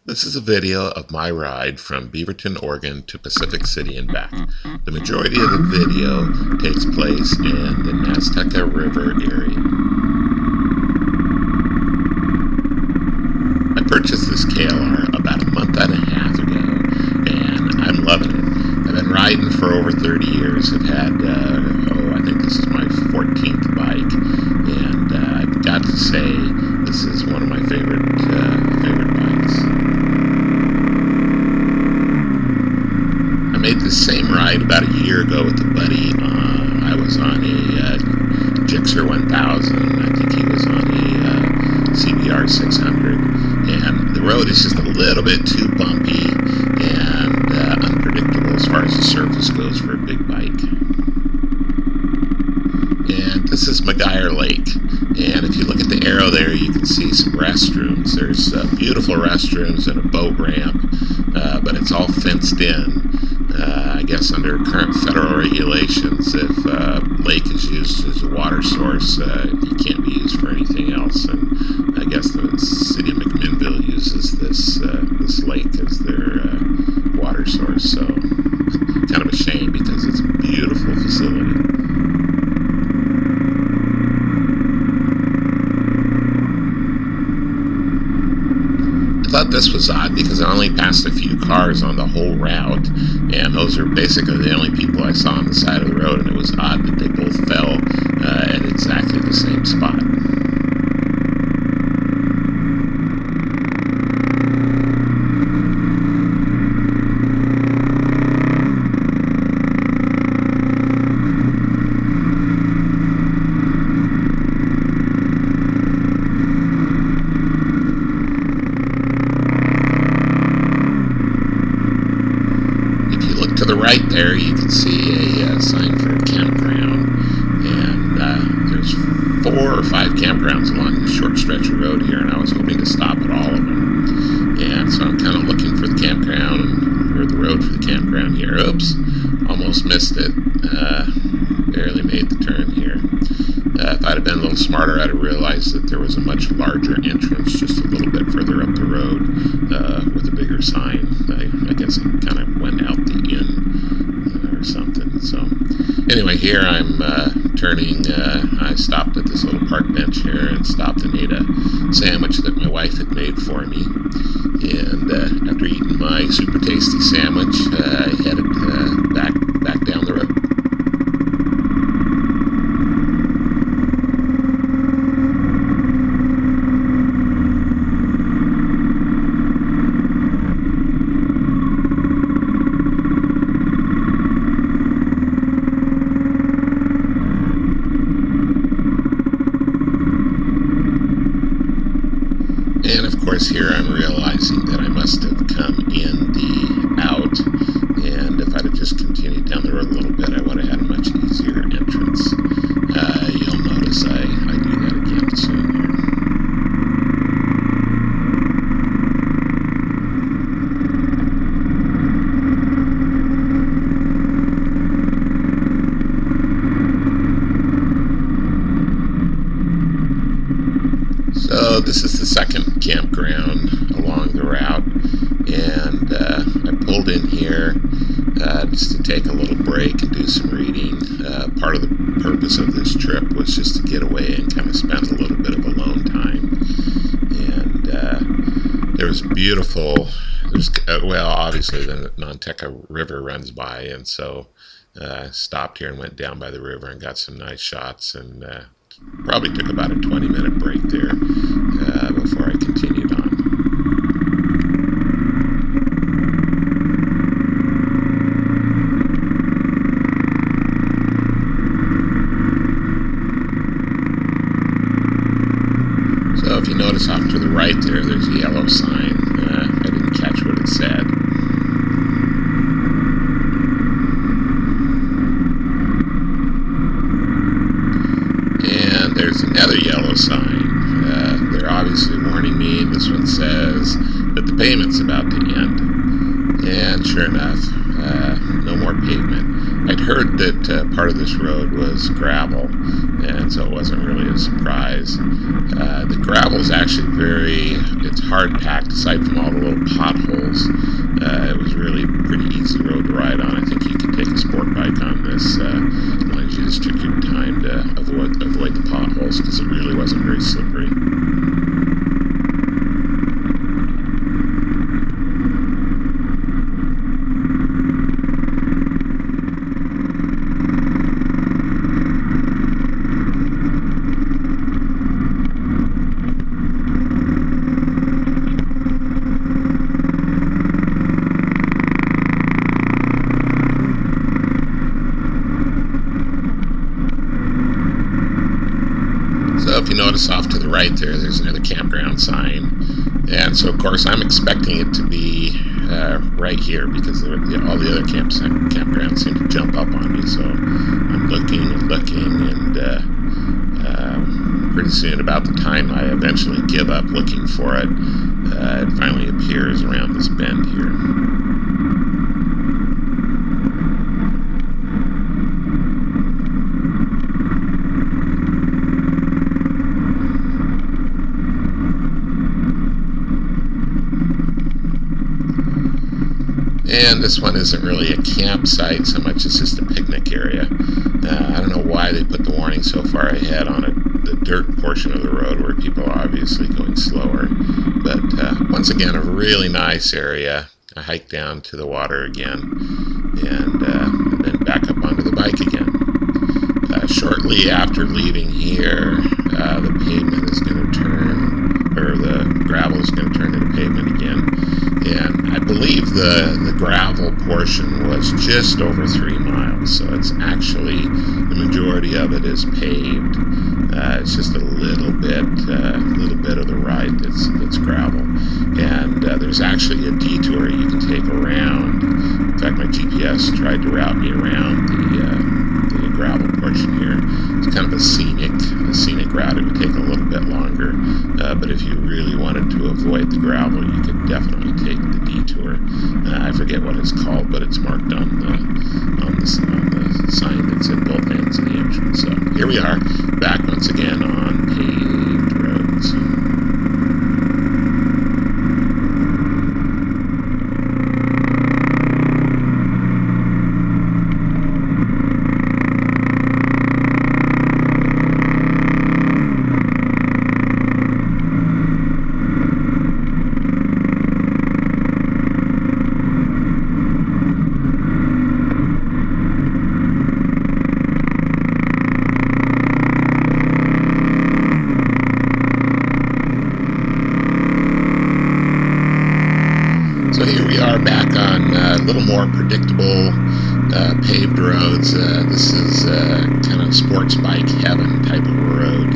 This is a video of my ride from Beaverton, Oregon to Pacific City and back. The majority of the video takes place in the Nestucca River area. I purchased this KLR about a month and a half ago, and I'm loving it. I've been riding for over 30 years. I've had, I think this is my 14th bike, and I've got to say, this is one of my favorite bikes. I made the same ride about a year ago with a buddy. I was on a Gixxer 1000. I think he was on a CBR 600. And the road is just a little bit too bumpy and unpredictable as far as the surface goes for a big bike. And this is Meadowlake. And if you look at the arrow there, you can see some restrooms. There's beautiful restrooms and a boat ramp, but it's all fenced in. I guess under current federal regulations, if lake is used as a water source, it can't be used for anything else. And I guess the city of McMinnville uses this lake as their water source. So kind of a shame because it's a beautiful facility. I thought this was odd because I only passed a few cars on the whole route, and those are basically the only people I saw on the side of the road, and it was odd that they both fell at exactly the same spot. To the right there, you can see a sign for a campground, and there's 4 or 5 campgrounds along this short stretch of road here, and I was hoping to stop at all of them. And so I'm kind of looking for the campground, or the road for the campground here. Oops, almost missed it. Barely made the turn here. If I'd have been a little smarter, I'd have realized that there was a much larger entrance just a little bit further up the road with a bigger sign. I guess it kind of went out the inn or something. So anyway, here I'm turning. I stopped at this little park bench here and stopped and ate a sandwich that my wife had made for me. And after eating my super tasty sandwich, I headed back down the road. And of course here I'm realizing that I must have come in the out, and if I'd have just continued down the road a little bit, I would have had a much easier entrance. You'll notice I do that again soon here. So this is the second campground along the route, and I pulled in here just to take a little break and do some reading. Part of the purpose of this trip was just to get away and kind of spend a little bit of alone time. And there was beautiful, obviously the Nestucca River runs by, and so I stopped here and went down by the river and got some nice shots, and probably took about a 20-minute break there before I continued on. So if you notice off to the right there's a yellow sign. I didn't catch what it said. There's another yellow sign. They're obviously warning me. This one says that the pavement's about to end. And sure enough, no more pavement. I'd heard that part of this road was gravel, and so it wasn't really a surprise. The gravel is actually it's hard packed aside from all the little potholes. It was really pretty easy road to ride on. I think you could take a sport bike on this as long as you just took your time to avoid the potholes, because it really wasn't very slippery. So if you notice off to the right there's another campground sign, and so of course I'm expecting it to be right here, because all the other campgrounds seem to jump up on me. So I'm looking and pretty soon, about the time I eventually give up looking for it, it finally appears around this bend here. And this one isn't really a campsite so much as just a picnic area. I don't know why they put the warning so far ahead on the dirt portion of the road where people are obviously going slower. But once again, a really nice area. I hiked down to the water again, and then back up onto the bike again. Shortly after leaving here, the pavement is going to turn, or the gravel is going to turn into pavement again. And I believe the gravel portion was just over 3 miles, so it's actually, the majority of it is paved. It's just a little bit of the ride that's gravel. And there's actually a detour you can take around. In fact, my GPS tried to route me around the gravel portion here. It's kind of a scenic route. It would take a little bit longer, but if you really wanted to avoid the gravel, you could definitely take the detour. I forget what it's called, but it's marked on the sign that's at both ends of the entrance. So here we are, back once again on paved roads. So here we are back on a little more predictable paved roads. This is kind of sports bike heaven type of a road.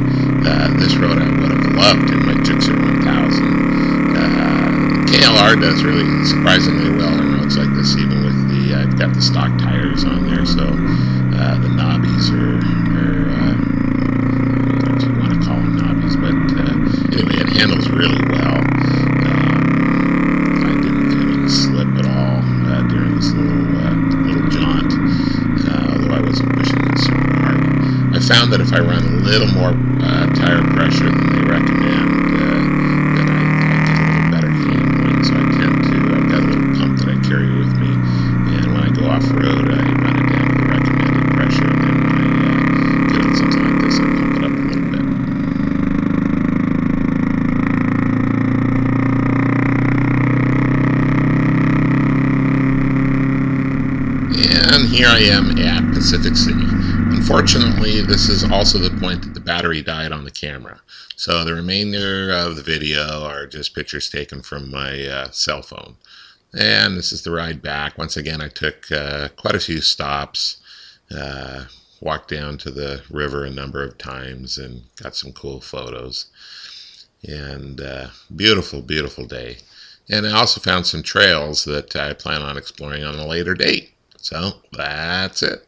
This road I would have loved in my Gixxer 1000. KLR does really surprisingly well on roads like this, even with I've got the stock tires on there, so the knobbies are I don't know if you want to call them knobbies, but anyway, it handles really well. Slip at all during this little jaunt, although I wasn't pushing it super hard. I found that if I run a little more tire pressure than they recommend, then I get a little better handling. So I've got a little pump that I carry with me, and when I go off-road, I run it down to the recommended pressure, and then when I get on something like this, I pump it up a little bit. And here I am at Pacific City. Unfortunately, this is also the point that the battery died on the camera. So the remainder of the video are just pictures taken from my cell phone. And this is the ride back. Once again, I took quite a few stops, walked down to the river a number of times and got some cool photos. And beautiful, beautiful day. And I also found some trails that I plan on exploring on a later date. So that's it.